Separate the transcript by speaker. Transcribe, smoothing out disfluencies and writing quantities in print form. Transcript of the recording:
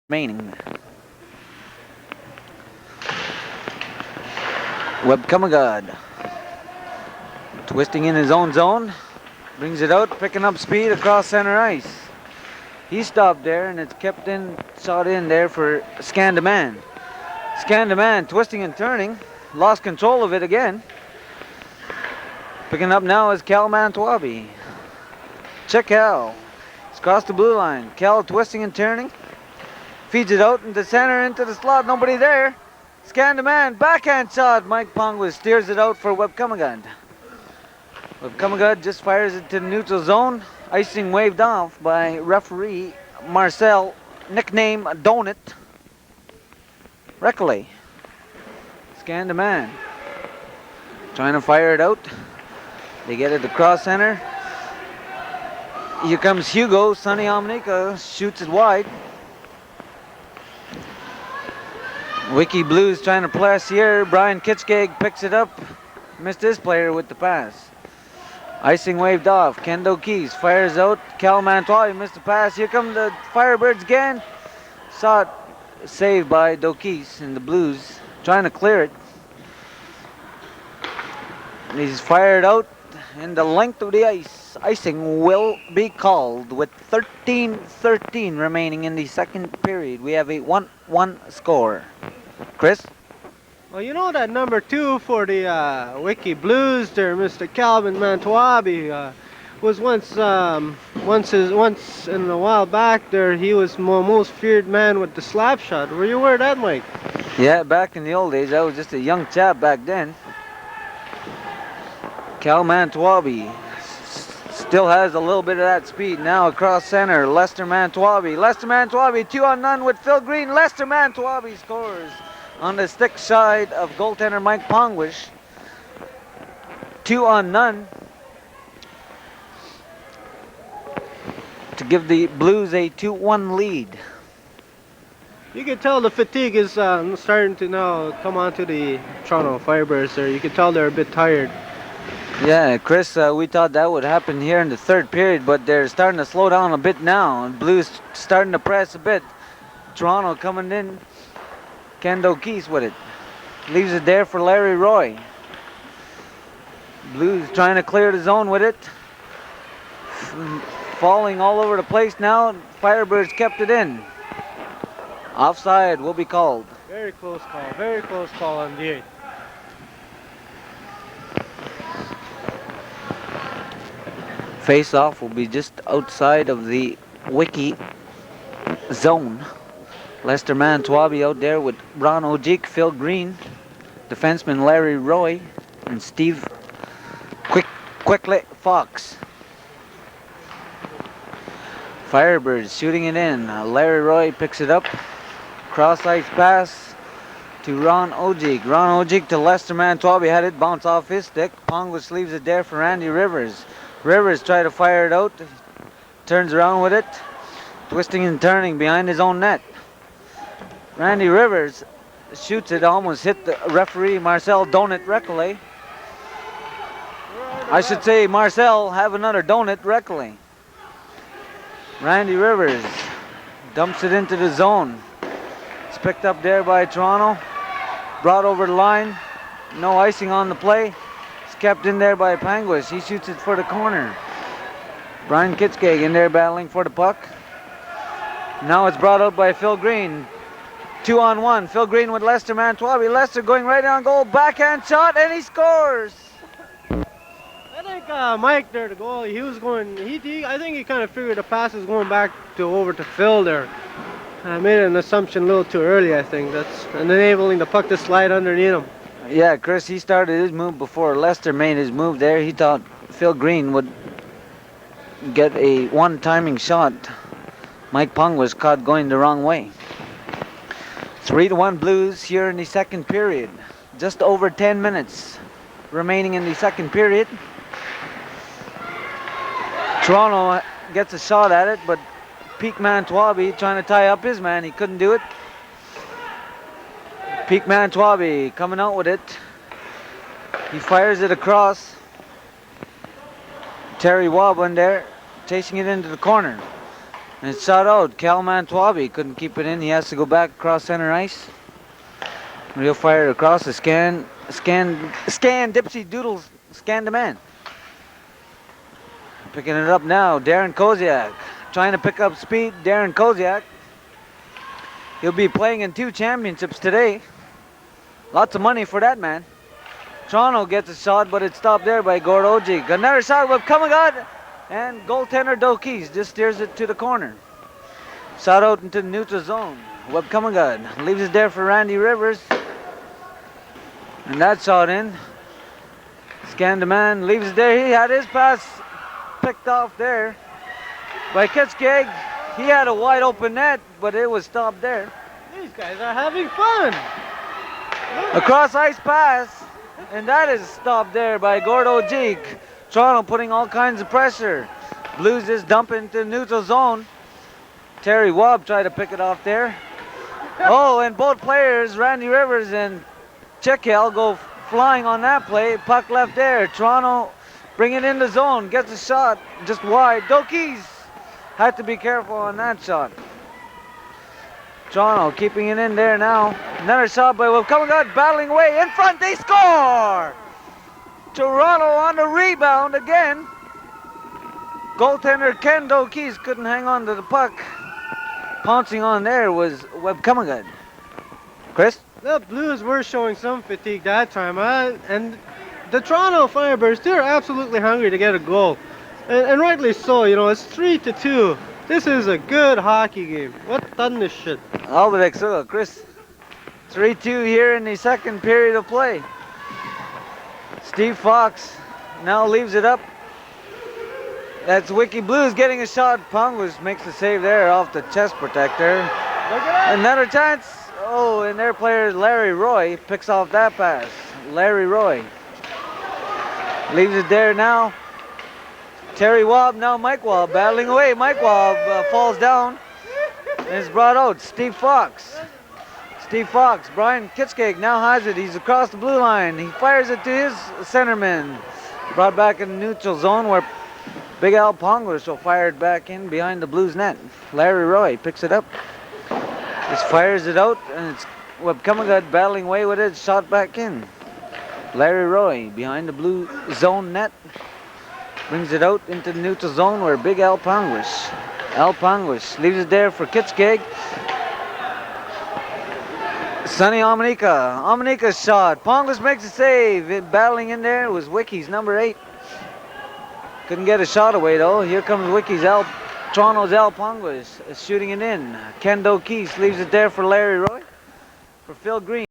Speaker 1: remaining. Webkamagad twisting in his own zone, brings it out, picking up speed across center ice. He stopped there and it's kept in, shot in there for Scandaman. Scandaman twisting and turning, lost control of it again. Picking up now is Cal Mantwabi. Check Cal. It's crossed the blue line. Cal twisting and turning. Feeds it out into center, into the slot. Nobody there. Scandaman, backhand shot. Mike Pongwa steers it out for Webkamagad. Webkamagad just fires it to the neutral zone. Icing waved off by referee Marcel, nickname Donut. Recollet. Scandaman. Trying to fire it out. They get it across center. Here comes Hugo. Sonny Omnika shoots it wide. Wiki Blues trying to press here. Brian Kitschkeg picks it up. Missed his player with the pass. Icing waved off. Kendo Keys fires out. Cal Mantwabi missed the pass. Here come the Firebirds again. Shot saved by Dokis and the Blues. Trying to clear it. And he's fired out in the length of the ice. Icing will be called with 13-13 remaining in the second period. We have a 1-1 score. Chris?
Speaker 2: Well, you know that number 2 for the Wiki Blues there, Mr. Calvin Mantwabi, was once in a while back there, he was most feared man with the slap shot. Were you aware of that, Mike?
Speaker 1: Yeah, back in the old days, I was just a young chap back then. Cal Mantwabi still has a little bit of that speed now across center. Lester Mantwabi. Lester Mantwabi 2-on-0 with Phil Green. Lester Mantwabi scores on the stick side of goaltender Mike Pongwish. 2-on-0 to give the Blues a 2-1 lead.
Speaker 2: You can tell the fatigue is starting to now come onto the Toronto Firebirds there. You can tell they're a bit tired.
Speaker 1: Yeah, Chris, we thought that would happen here in the third period, but they're starting to slow down a bit now. And Blues starting to press a bit. Toronto coming in. Kendo Keys with it. Leaves it there for Larry Roy. Blues trying to clear the zone with it. Falling all over the place now. Firebirds kept it in. Offside will be called.
Speaker 2: Very close call. Very close call indeed.
Speaker 1: Face-off will be just outside of the Wiki zone. Lester Mantwabi out there with Ron Ojik, Phil Green, defenseman Larry Roy, and Steve Quickly Fox. Firebirds shooting it in. Larry Roy picks it up. Cross-ice pass to Ron Ojik. Ron Ojik to Lester Mantwabi. Had it bounce off his stick. Pongwish leaves it there for Randy Rivers. Rivers try to fire it out. Turns around with it. Twisting and turning behind his own net. Randy Rivers shoots it, almost hit the referee Marcel Donut Recollet. I should say Marcel, have another Donut Recollet. Randy Rivers dumps it into the zone. It's picked up there by Toronto. Brought over the line. No icing on the play. It's kept in there by Pongwish. He shoots it for the corner. Brian Kitschkeg in there battling for the puck. Now it's brought out by Phil Green. 2-on-1. Phil Green with Lester Mantwabi. Lester going right on goal. Backhand shot and he scores.
Speaker 2: I think Mike there, the goalie, he was going. I think he kind of figured the pass was going back to over to Phil there. I made an assumption a little too early. I think that's enabling the puck to slide underneath him.
Speaker 1: Yeah, Chris, he started his move before Lester made his move there. He thought Phil Green would get a one-timing shot. Mike Pong was caught going the wrong way. 3-1 Blues here in the second period. Just over 10 minutes remaining in the second period. Toronto gets a shot at it, but Pete Mantwabi trying to tie up his man. He couldn't do it. Pete Mantwabi coming out with it. He fires it across. Terry Wabban there, chasing it into the corner. And it's shot out. Cal Mantwabi couldn't keep it in. He has to go back across center ice. Real fire across the scan, dipsy doodles, scan demand. Picking it up now, Darren Koziak. Trying to pick up speed, Darren Koziak. He'll be playing in 2 championships today. Lots of money for that man. Toronto gets a shot, but it's stopped there by Gord Ojig. Another shot with Kamagad, and goaltender Dokis just steers it to the corner. Shot out into the neutral zone. Webb Kamagad leaves it there for Randy Rivers. And that shot in. Scandaman leaves it there. He had his pass picked off there by Kitskeg. He had a wide open net, but it was stopped there.
Speaker 2: These guys are having fun.
Speaker 1: Across ice pass, and that is stopped there by Gordo Jeek. Toronto putting all kinds of pressure. Blues just dump into the neutral zone. Terry Wobb tried to pick it off there. Oh, and both players, Randy Rivers and Chekel, go flying on that play. Puck left there. Toronto bring it in the zone, gets a shot just wide. Dokis had to be careful on that shot. Toronto keeping it in there now. Another shot by Kamagad, battling away in front. They score! Toronto on the rebound again. Goaltender Ken Dokis couldn't hang on to the puck. Pouncing on there was Webb Kamagad. Chris?
Speaker 2: The Blues were showing some fatigue that time, and the Toronto Firebirds, they're absolutely hungry to get a goal. And rightly so, you know, it's 3-2. This is a good hockey game. What done this shit?
Speaker 1: Albidex, Chris. 3-2 here in the second period of play. Steve Fox now leaves it up. That's Wiki Blues getting a shot. Pongus makes the save there off the chest protector. Another chance. Oh, and their player Larry Roy picks off that pass. Larry Roy leaves it there now. Terry Wobb, now Mike Wobb battling away. Mike Wobb falls down and is brought out. Steve Fox. Steve Fox, Brian Kitskeg now has it. He's across the blue line. He fires it to his centerman. Brought back in the neutral zone where Big Al Pongus will fire it back in behind the Blues net. Larry Roy picks it up. Just fires it out, and it's Webb Kamagad battling away with it. Shot back in. Larry Roy behind the blue zone net. Brings it out into the neutral zone where Big Al Pongus. Al Pongus leaves it there for Kitskeg. Sonny Omanika. Omanika's shot. Pongus makes a save. Battling in there was Wiki's number 8. Couldn't get a shot away though. Here comes Wiki's Toronto's Al Pongus shooting it in. Kendo Keese leaves it there for Larry Roy. For Phil Green.